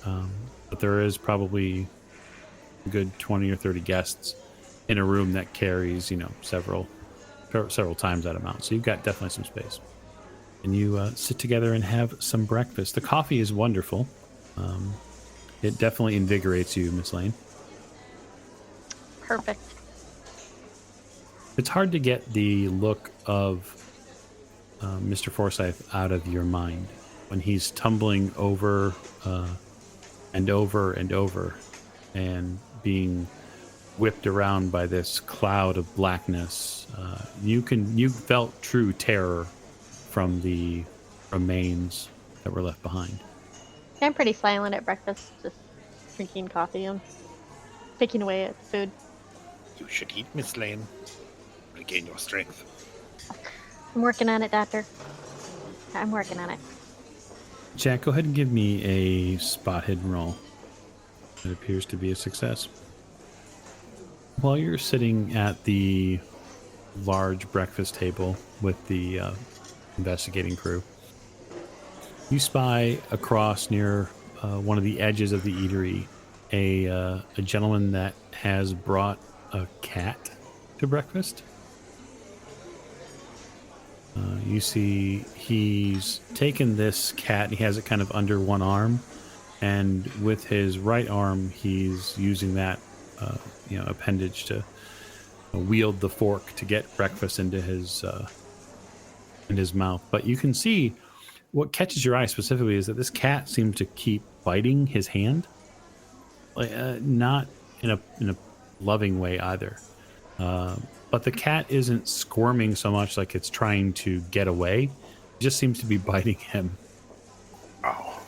But there is probably a good 20 or 30 guests in a room that carries, several times that amount. So you've got definitely some space. And you sit together and have some breakfast. The coffee is wonderful. It definitely invigorates you, Miss Lane. Perfect. It's hard to get the look of Mr. Forsyth out of your mind when he's tumbling over and over and over and being whipped around by this cloud of blackness. You felt true terror from the remains that were left behind. I'm pretty silent at breakfast, just drinking coffee and picking away at the food. You should eat, Miss Lane. Regain your strength. I'm working on it, Doctor. I'm working on it. Jack, go ahead and give me a spot hidden roll. It appears to be a success. While you're sitting at the large breakfast table with the investigating crew, you spy across near one of the edges of the eatery a gentleman that has brought a cat to breakfast. You see he's taken this cat, he has it kind of under one arm, and with his right arm he's using that appendage to wield the fork to get breakfast into his mouth. But you can see what catches your eye specifically is that this cat seems to keep biting his hand, not in a loving way either. But the cat isn't squirming so much like it's trying to get away. It just seems to be biting him. Oh.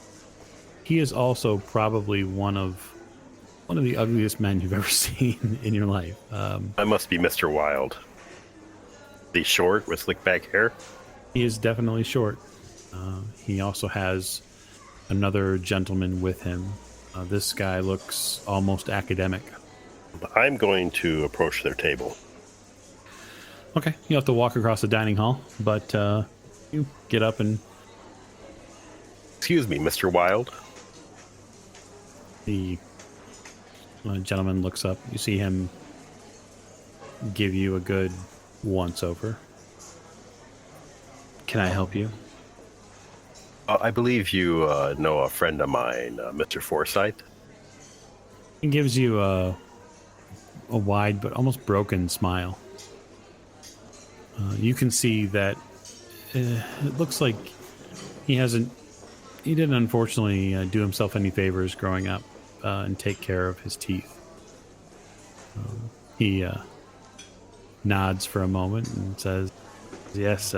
He is also probably one of the ugliest men you've ever seen in your life. That must be Mr. Wild. He's short with slick back hair. He is definitely short. He also has another gentleman with him. This guy looks almost academic. I'm going to approach their table. Okay, you have to walk across the dining hall, but you get up and... Excuse me, Mr. Wild. The gentleman looks up. You see him give you a good once-over. Can I help you? I believe you know a friend of mine, Mr. Forsyth. He gives you a wide but almost broken smile. You can see that it looks like he didn't unfortunately do himself any favors growing up and take care of his teeth. He nods for a moment and says, yes,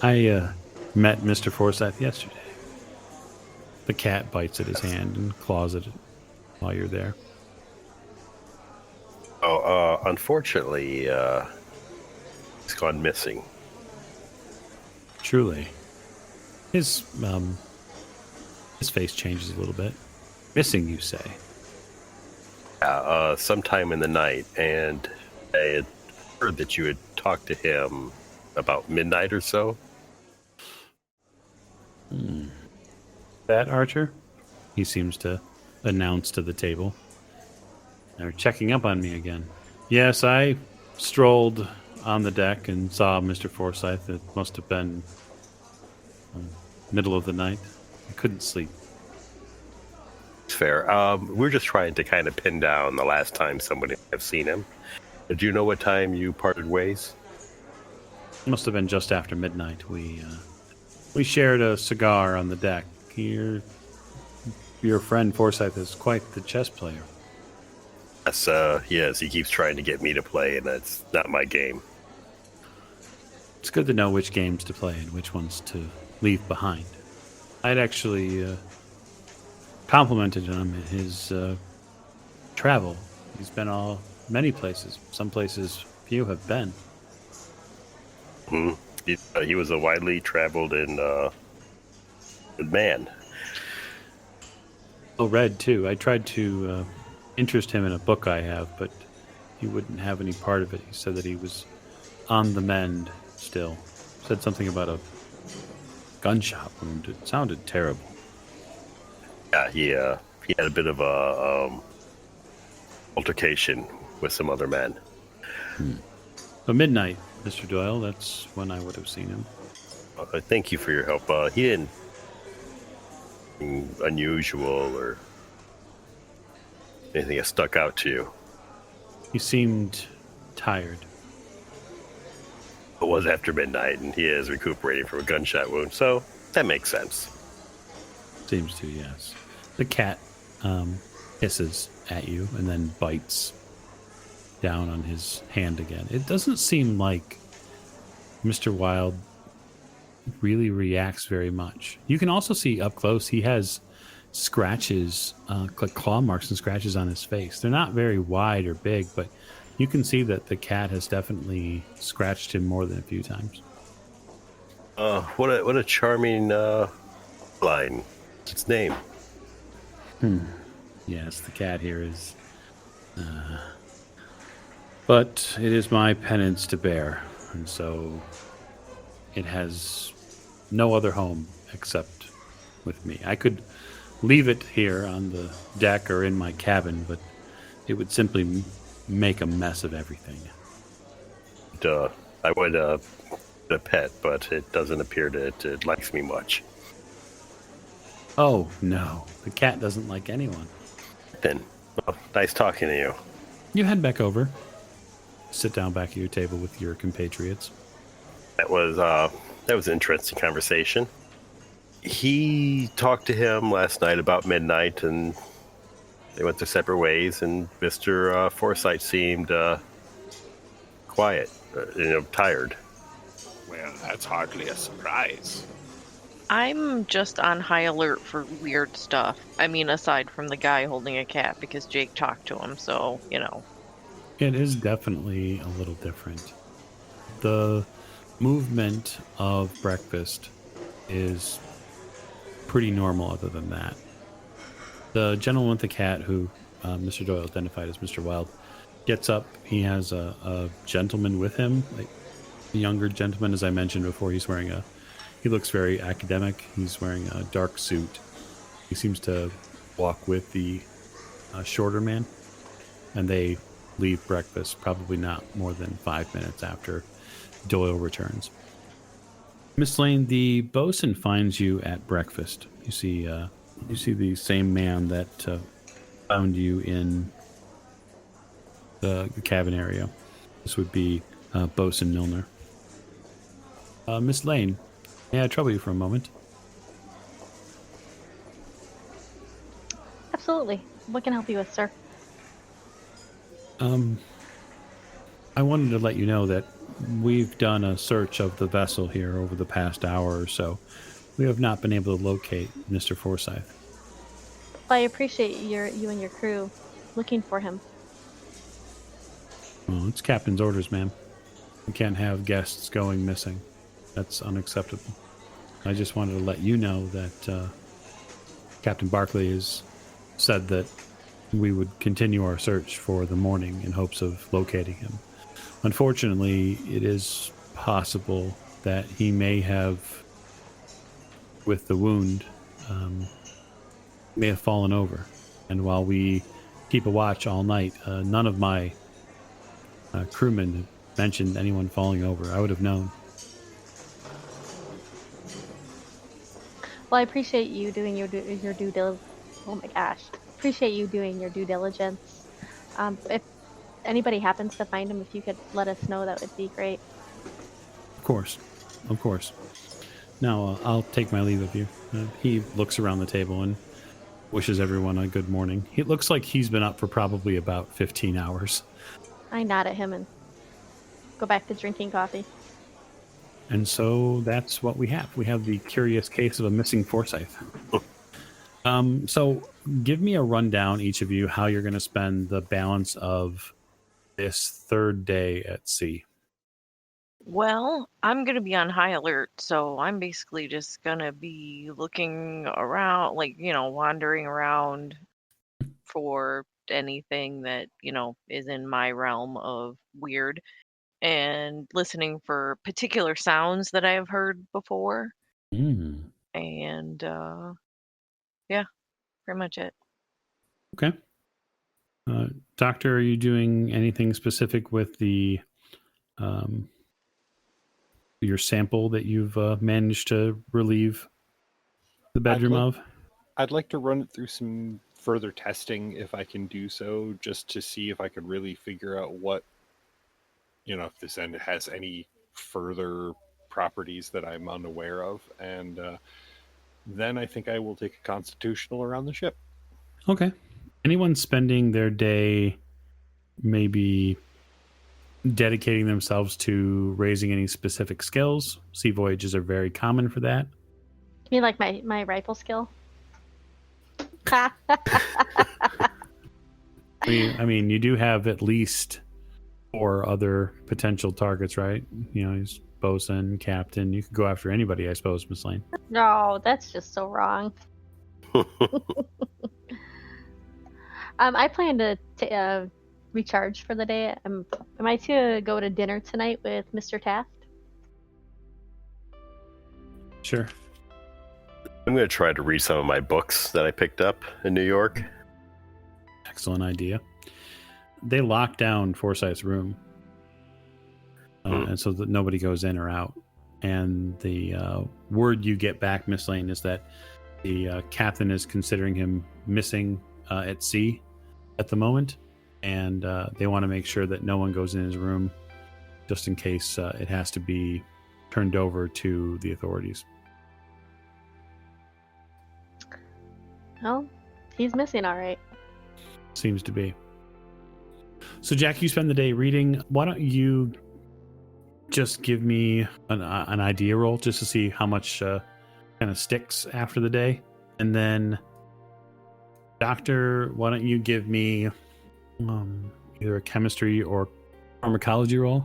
I met Mr. Forsyth yesterday. The cat bites at his hand and claws at it while you're there. Oh, unfortunately, he's gone missing. Truly. His face changes a little bit. Missing, you say? Sometime in the night, and I had heard that you had talked to him about midnight or so. That, Archer? He seems to announce to the table. They're checking up on me again. Yes, I strolled on the deck and saw Mr. Forsyth. It must have been middle of the night. I couldn't sleep. It's fair. We're just trying to kind of pin down the last time somebody have seen him. Do you know what time you parted ways? It must have been just after midnight. We shared a cigar on the deck. Your friend Forsyth is quite the chess player. Yes, he is. He keeps trying to get me to play, and that's not my game. It's good to know which games to play and which ones to leave behind. I'd actually complimented him in his travel. He's been many places. Some places few have been. He was a widely traveled and good man. Well read, too. I tried to interest him in a book I have, but he wouldn't have any part of it. He said that he was on the mend still. Said something about a gunshot wound. It sounded terrible. Yeah, he had a bit of a altercation with some other men. But midnight, Mr. Doyle, that's when I would have seen him. Thank you for your help. He didn't unusual or anything that stuck out to you. He seemed tired. It was after midnight, and he is recuperating from a gunshot wound, so that makes sense. Seems to, yes. The cat hisses at you and then bites down on his hand again. It doesn't seem like Mr. Wild really reacts very much. You can also see up close he has scratches, like claw marks and scratches on his face. They're not very wide or big, but You can see that the cat has definitely scratched him more than a few times. What a charming line. What's its name? Yes, the cat here is... but it is my penance to bear, and so it has no other home except with me. I could leave it here on the deck or in my cabin, but it would simply make a mess of everything. I would a pet, but it doesn't appear that it likes me much. Oh, no. The cat doesn't like anyone. Then, well, nice talking to you. You head back over. Sit down back at your table with your compatriots. That was an interesting conversation. He talked to him last night about midnight, and they went their separate ways, and Mr. Forsyth seemed quiet, tired. Well, that's hardly a surprise. I'm just on high alert for weird stuff. I mean, aside from the guy holding a cat, because Jake talked to him, so, It is definitely a little different. The movement of breakfast is pretty normal other than that. The gentleman with the cat, who Mr. Doyle identified as Mr. Wild, gets up. He has a gentleman with him, like a younger gentleman, as I mentioned before. He looks very academic. He's wearing a dark suit. He seems to walk with the shorter man, and they leave breakfast probably not more than 5 minutes after Doyle returns. Miss Lane, the bosun finds you at breakfast. You see the same man that found you in the cabin area. This would be Bosun Milner. Miss Lane, may I trouble you for a moment? Absolutely. What can I help you with, sir? I wanted to let you know that we've done a search of the vessel here over the past hour or so. We have not been able to locate Mr. Forsyth. Well, I appreciate you and your crew looking for him. Well, it's captain's orders, ma'am. We can't have guests going missing. That's unacceptable. I just wanted to let you know that Captain Barclay has said that we would continue our search for the morning in hopes of locating him. Unfortunately, it is possible that he may have, with the wound, may have fallen over. And while we keep a watch all night, none of my crewmen mentioned anyone falling over. I would have known. Well, I appreciate you doing your due diligence. Oh my gosh. Appreciate you doing your due diligence. If anybody happens to find him, if you could let us know, that would be great. Of course. Now, I'll take my leave of you. He looks around the table and wishes everyone a good morning. It looks like he's been up for probably about 15 hours. I nod at him and go back to drinking coffee. And so that's what we have. We have the curious case of a missing Forsyth. So give me a rundown, each of you, how you're going to spend the balance of this third day at sea. Well, I'm going to be on high alert, so I'm basically just going to be looking around, wandering around for anything that, is in my realm of weird, and listening for particular sounds that I have heard before. And, yeah, pretty much it. Okay. Doctor, are you doing anything specific with the your sample that you've managed to relieve the bedroom of? I'd like to run it through some further testing if I can do so, just to see if I could really figure out what, if this end has any further properties that I'm unaware of. And then I think I will take a constitutional around the ship. Okay. Anyone spending their day maybe dedicating themselves to raising any specific skills? Sea voyages are very common for that. You mean like my rifle skill? I mean, you do have at least or other potential targets, right? He's bosun, captain. You could go after anybody, I suppose, Miss Lane. No, that's just so wrong. I plan to recharge for the day. Am I to go to dinner tonight with Mr. Taft? Sure. I'm going to try to read some of my books that I picked up in New York. Excellent idea. They lock down Forsyth's room, and so that nobody goes in or out. And the word you get back, Miss Lane, is that the captain is considering him missing at sea at the moment, and they want to make sure that no one goes in his room just in case it has to be turned over to the authorities. Well, he's missing, all right. Seems to be. So, Jack, you spend the day reading. Why don't you just give me an idea roll just to see how much kind of sticks after the day? And then, Doctor, why don't you give me either a chemistry or pharmacology roll?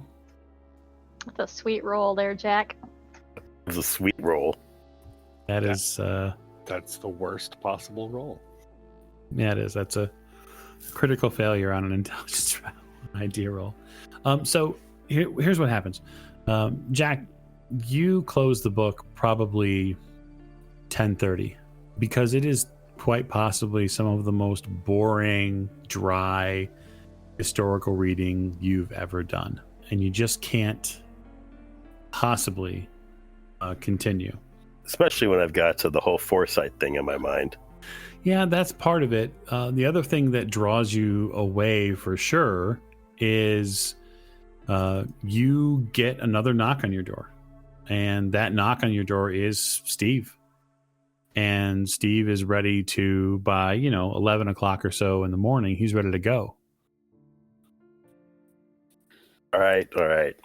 That's a sweet roll there, Jack. It's a sweet roll. That is... That's the worst possible roll. Yeah, it is. That's a critical failure on an intelligence idea roll. So here's what happens. Jack, you close the book probably 10:30 because it is quite possibly some of the most boring, dry, historical reading you've ever done. And you just can't possibly continue. Especially when I've got to the whole Forsyth thing in my mind. Yeah, that's part of it. The other thing that draws you away for sure is you get another knock on your door. And that knock on your door is Steve. And Steve is ready to, by 11 o'clock or so in the morning, he's ready to go. All right.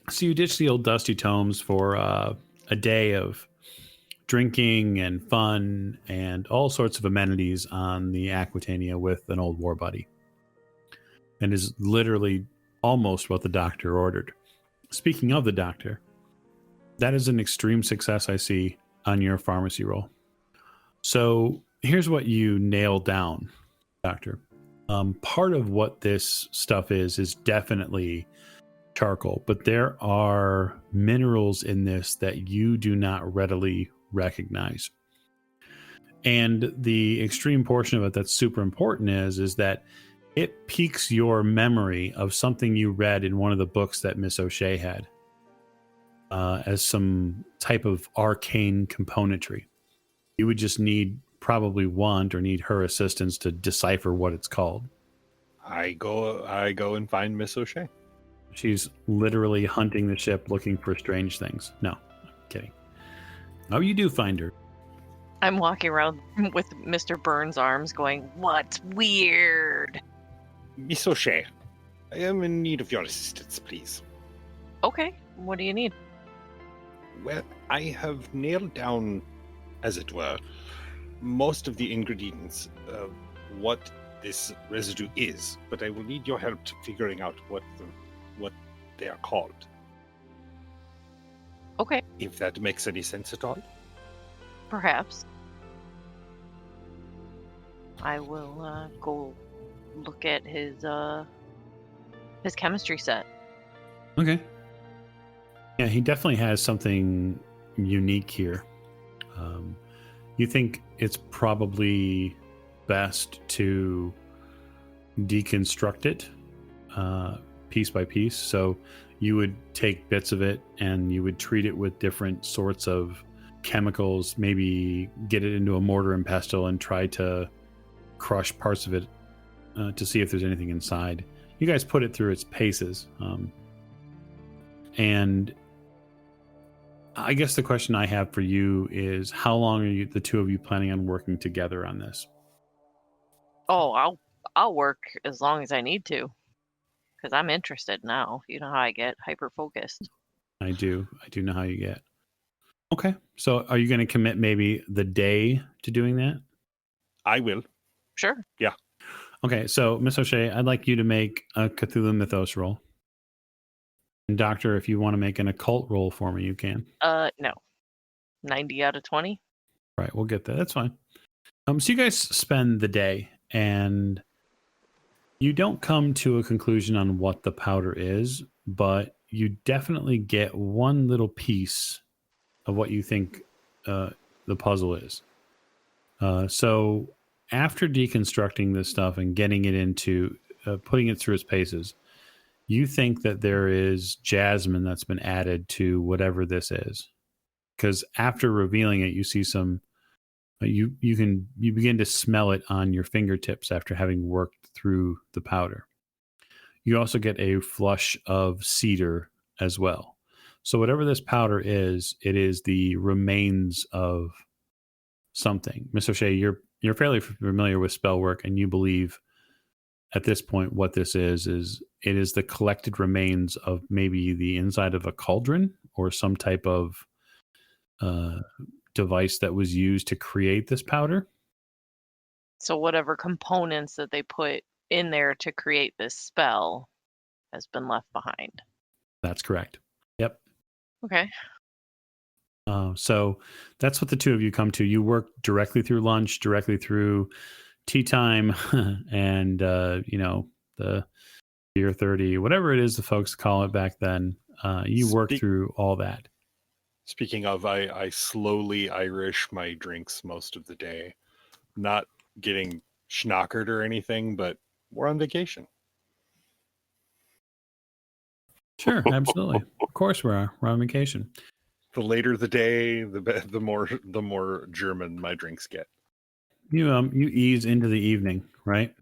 So you ditch the old dusty tomes for a day of drinking and fun and all sorts of amenities on the Aquitania with an old war buddy. And is literally almost what the doctor ordered. Speaking of the doctor, that is an extreme success I see on your pharmacy roll. So here's what you nailed down, Doctor. Part of what this stuff is definitely charcoal, but there are minerals in this that you do not readily recognize. And the extreme portion of it that's super important is that it piques your memory of something you read in one of the books that Miss O'Shea had as some type of arcane componentry. You would just need her assistance to decipher what it's called. I go and find Miss O'Shea. She's literally hunting the ship looking for strange things. No, I'm kidding. Oh, you do find her. I'm walking around with Mr. Burns' arms going, "What's weird?" Miss O'Shea, I am in need of your assistance, please. Okay, what do you need? Well, I have nailed down, as it were, most of the ingredients of what this residue is, but I will need your help figuring out what they are called. Okay. If that makes any sense at all. Perhaps. I will go look at his chemistry set. Okay. Yeah, he definitely has something unique here. You think it's probably best to deconstruct it piece by piece. So you would take bits of it and you would treat it with different sorts of chemicals, maybe get it into a mortar and pestle and try to crush parts of it to see if there's anything inside. You guys put it through its paces. And I guess the question I have for you is, how long are the two of you planning on working together on this? Oh, I'll work as long as I need to, because I'm interested now. You know how I get hyper-focused. I do know how you get. Okay, so are you going to commit maybe the day to doing that? I will. Sure. Yeah. Okay, so Miss O'Shea, I'd like you to make a Cthulhu Mythos roll. And Doctor, if you want to make an occult roll for me, you can. No. 90 out of 20. Right, we'll get that. That's fine. So you guys spend the day, and you don't come to a conclusion on what the powder is, but you definitely get one little piece of what you think the puzzle is. So after deconstructing this stuff and getting it into, putting it through its paces, you think that there is jasmine that's been added to whatever this is. Because after revealing it, you see some, you begin to smell it on your fingertips after having worked through the powder. You also get a flush of cedar as well. So whatever this powder is, it is the remains of something. Miss O'Shea, you're fairly familiar with spell work, and you believe at this point what this is it is the collected remains of maybe the inside of a cauldron or some type of device that was used to create this powder. So whatever components that they put in there to create this spell has been left behind. That's correct. Yep. Okay. So that's what the two of you come to. You work directly through lunch, directly through tea time, and the beer 30, whatever it is the folks call it back then. You work through all that. Speaking of, I slowly Irish my drinks most of the day. Not getting schnockered or anything, but we're on vacation. Sure, absolutely. Of course we're on vacation. The later the day, the more German my drinks get. You ease into the evening, right?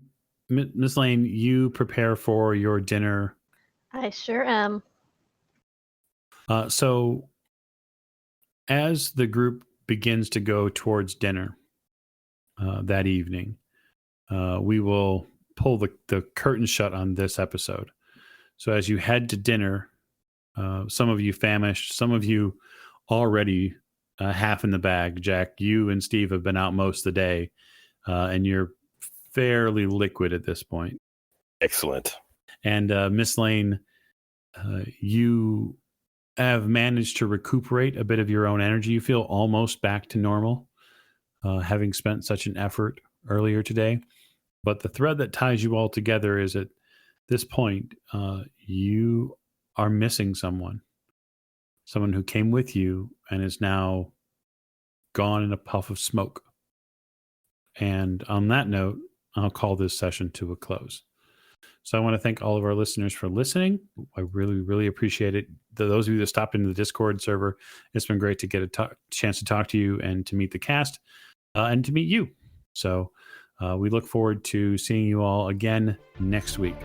Miss Lane, you prepare for your dinner. I sure am. So as the group begins to go towards dinner that evening, we will pull the curtain shut on this episode. So as you head to dinner, some of you famished, some of you already half in the bag. Jack, you and Steve have been out most of the day, and you're fairly liquid at this point. Excellent. And Miss Lane, you have managed to recuperate a bit of your own energy. You feel almost back to normal, having spent such an effort earlier today. But the thread that ties you all together is at this point, you are missing someone who came with you and is now gone in a puff of smoke. And on that note, I'll call this session to a close. So I want to thank all of our listeners for listening. I really, really appreciate it. Those of you that stopped into the Discord server, it's been great to get a chance to talk to you and to meet the cast and to meet you. So we look forward to seeing you all again next week.